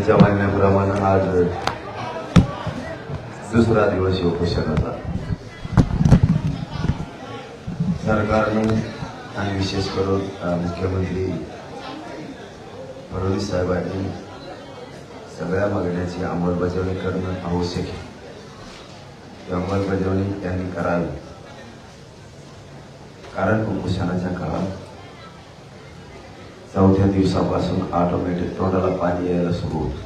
तुमच्या म्हणण्याप्रमाणे आज दुसरा दिवस उपोषणाचा सरकारने आणि विशेष करून मुख्यमंत्री फडणवीस साहेबांनी सगळ्या मागण्याची अंमलबजावणी करणं आवश्यक आहे. ती अंमलबजावणी त्यांनी करावी. कारण उपोषणाच्या काळात चौथ्या दिवसापासून ऑटोमॅटिक तोंडाला पाणी यायला सुरू होतं.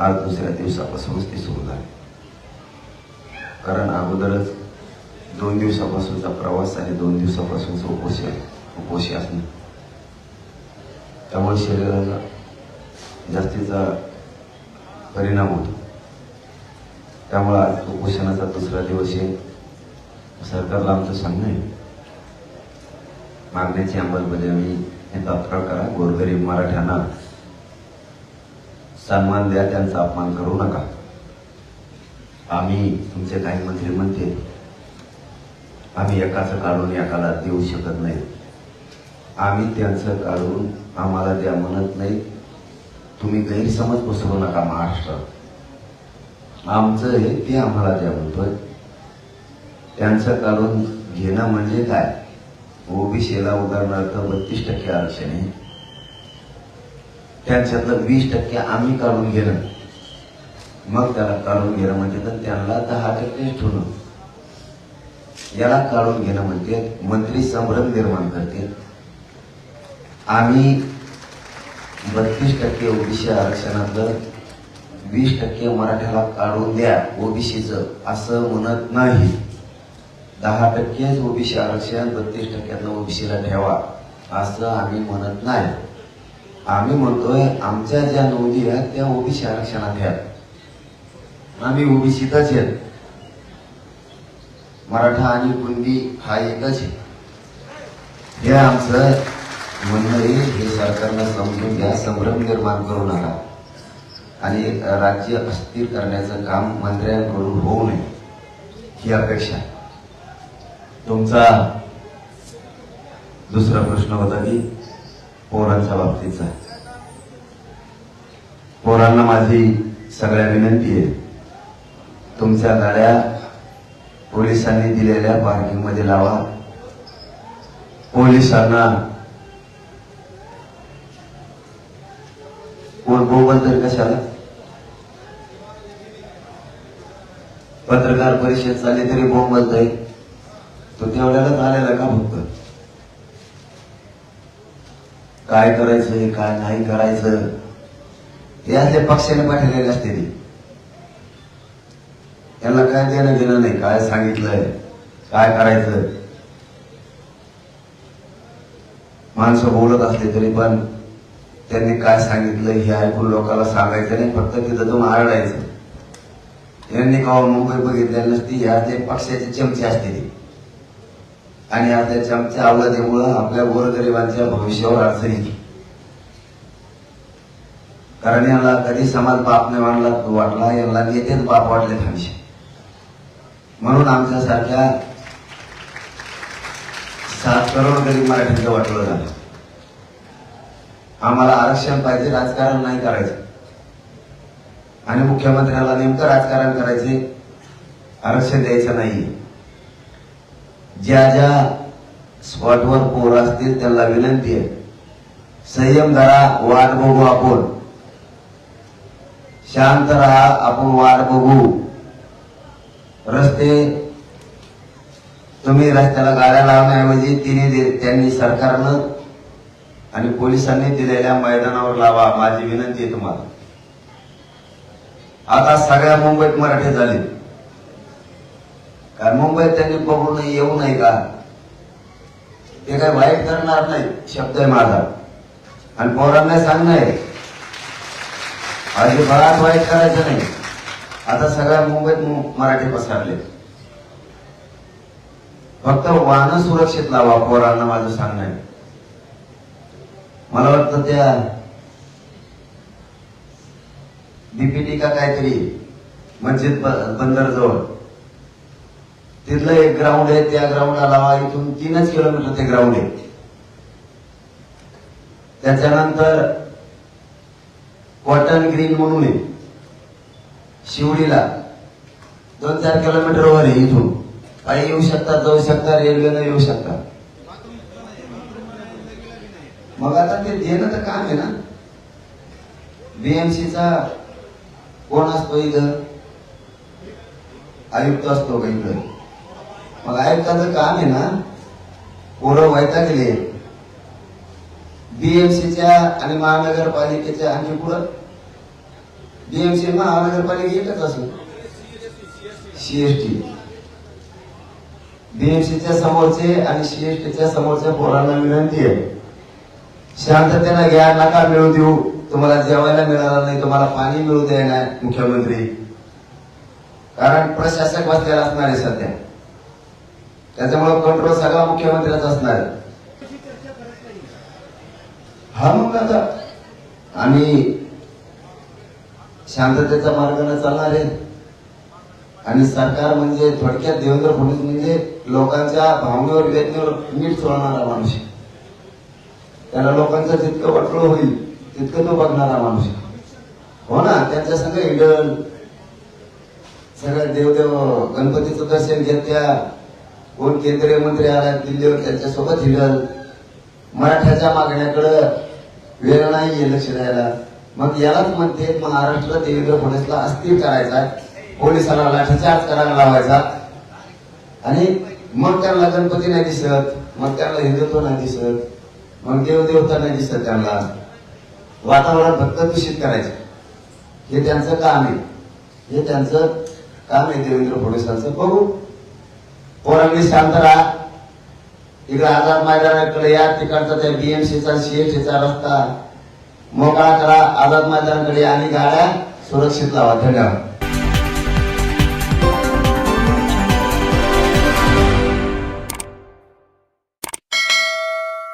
आज दुसऱ्या दिवसापासूनच ती सुरू झाली. कारण अगोदरच 2 दिवसापासूनचा प्रवास आणि 2 दिवसापासूनचं उपोषी असणे त्यामुळे शरीराला जास्तीचा परिणाम होतो. त्यामुळे आज उपोषणाचा दुसरा दिवस आहे. सरकारला आमचं सांगणं आहे, मागण्याची अंमलबजावणी तात्काळ करा. गोरगरीब मराठ्यांना सन्मान द्या, त्यांचा अपमान करू नका. आम्ही तुमचे काही मंत्री म्हणते आम्ही एकाचं काढून एकाला देऊ शकत नाही. आम्ही त्यांचं काढून आम्हाला द्या म्हणत नाही. तुम्ही गैरसमज पसरू नका. महाराष्ट्रात आमचं हे ते आम्हाला द्या म्हणतोय. त्यांचं काढून घेणं म्हणजे काय? ओबीसीला उदाहरणार्थ 32% आरक्षण आहे, त्यांच्यातलं 20% आम्ही काढून घेणं, मग त्याला काढून घेणं म्हणजे तर त्यांना 10% ठेवणं. याला काढून घेणं म्हणजे मंत्री संभ्रम निर्माण करते. आम्ही 32% ओबीसी आरक्षणातलं 20% मराठ्याला काढून द्या ओबीसीचं असं म्हणत नाही. 10% ओबीसी आरक्षण 32% ओबीसीला ठेवा असं आम्ही म्हणत नाही. आम्ही म्हणतोय आमच्या ज्या नोंदी आहेत त्या ओबीसी आरक्षणात घ्या. आम्ही ओबीसीतच आहेत. मराठा आणि कुणबी हा एकच आहे. हे आमचं म्हणणं आहे. हे सरकारनं समजून घ्या. संभ्रम निर्माण करू नका आणि राज्य अस्थिर करण्याचं काम मंत्र्यांकडून होऊ नये ही अपेक्षा. तुमचा दुसरा प्रश्न होता की पोरांच्या बाबतीचा. पोरांना माझी सगळ्या विनंती आहे, तुमच्या गाड्या पोलिसांनी दिलेल्या पार्किंग मध्ये लावा. पोलिसांना कोण बोबल तरी कशाला? पत्रकार परिषद चालली तरी बोंबलतोय. तो तेवढ्यालाच आलेला का? फक्त काय करायचं काय नाही करायचं हे असले पक्षाने पाठवलेले असते. त्यांना काय देणं घेणं नाही. काय सांगितलंय काय करायचं. माणसं बोलत असले तरी पण त्यांनी काय सांगितलं हे ऐकून लोकांना सांगायचं नाही. फक्त तिथं जाऊन आरडायचं. यांनी केव्हा मुंबई बघितलेली नसती. यातले पक्षाचे चमचे असते आणि या त्या चमच्या अवलादीमुळं आपल्या गोरगरिबांच्या भविष्यावर अडचण येते. कारण याला कधी समाज बाप नाही वाटला, यांना नेतेच बाप वाटले हमेशा. म्हणून आमच्यासारख्या 7 करोड गरीब मराठ्यांचं वाटलं झालं. आम्हाला आरक्षण पाहिजे, राजकारण नाही करायचं. आणि मुख्यमंत्र्याला नेमकं राजकारण करायचे, आरक्षण द्यायचं नाही. ज्या ज्या स्पॉटवर पोर असतील त्यांना विनंती आहे, संयम धरा. वाट बघू आपण. शांत राहा. आपण वाट बघू. रस्ते तुम्ही रस्त्याला गाड्या लावण्याऐवजी त्यांनी सरकारनं आणि पोलिसांनी दिलेल्या मैदानावर लावा. माझी विनंती आहे तुम्हाला. आता सगळ्या मुंबईत मराठी झाले. कारण मुंबईत त्यांनी बघून येऊ नये का? ते काय वाईट करणार नाही. शब्द आहे माझा. आणि पोरांना सांगणं आहे अजिबात वाईट करायचं नाही. आता सगळ्या मुंबईत मराठी पसरले. फक्त वाहन सुरक्षित लावा. पोरांना माझं सांगणं आहे. मला वाटतं त्या बीपीटी का काहीतरी मस्जिद बंदरजवळ तिथलं एक ग्राउंड आहे. त्या ग्राउंडला लावा. इथून 3 किलोमीटर ते ग्राउंड आहे. त्याच्यानंतर कॉटन ग्रीन म्हणून आहे शिवडीला 2-4 किलोमीटरवर आहे इथून. पायी येऊ शकता, जाऊ शकता, रेल्वेनं येऊ शकता. मग आता ते देणं तर काम आहे ना. बीएमसीचा कोण असतो इथं? आयुक्त असतो का इथं? मग आयुक्ताचं काम आहे ना. पोरं वैतागले बीएमसीच्या आणि महानगरपालिकेच्या. आणि पुढं बीएमसी महानगरपालिका एकच असेल. सीएसटी बीएमसीच्या समोरचे आणि सीएसटीच्या समोरच्या पोरांना विनंती आहे, शांततेनं घ्या, नका मिळू देऊ. तुम्हाला जेवायला मिळालं नाही, तुम्हाला पाणी मिळू द्या नाही मुख्यमंत्री. कारण प्रशासक बसलेला असणार आहे सध्या, त्याच्यामुळे कंट्रोल सगळा मुख्यमंत्र्याचा असणार आहे. हा मग आता आम्ही शांततेच्या मार्गाने चालणार आहे. आणि सरकार म्हणजे थोडक्यात देवेंद्र फडणवीस म्हणजे लोकांच्या भावनेवर वेदनेवर मीठ सोडणारा माणूस. त्याला लोकांचं जितकं वाटलं होईल तितकं तो बघणारा माणूस. हो ना. त्यांच्या संग हिंडल सगळं देवदेव गणपतीचं दर्शन घेत त्या कोण केंद्रीय मंत्री आला दिल्लीवर त्यांच्यासोबत हिंडल. मराठ्याच्या मागण्याकडे वेळ नाहीये लक्ष द्यायला. मग यालाच म्हणते महाराष्ट्र देवेंद्र फडणवीसला अस्थिर करायचा, पोलिसाला लाठीचार्ज करायला लावायचा. आणि मग त्यांना गणपती नाही दिसत, मग त्यांना हिंदुत्व नाही दिसत, मग देवदेवता नाही दिसत. त्यांना वातावरण फक्त दूषित करायचं हे त्यांचं काम आहे. हे त्यांचं काम आहे देवेंद्र फडणवीसांचं. बघू. पोरांनी शांत राहा. इकडे आझाद मैदानाकडे या. तिकडचा त्या बीएमसीचा सीएसटीचा रस्ता मोकळा करा. आझाद मैदानाकडे आणि गाड्या सुरक्षित लावा. धन्यवाद.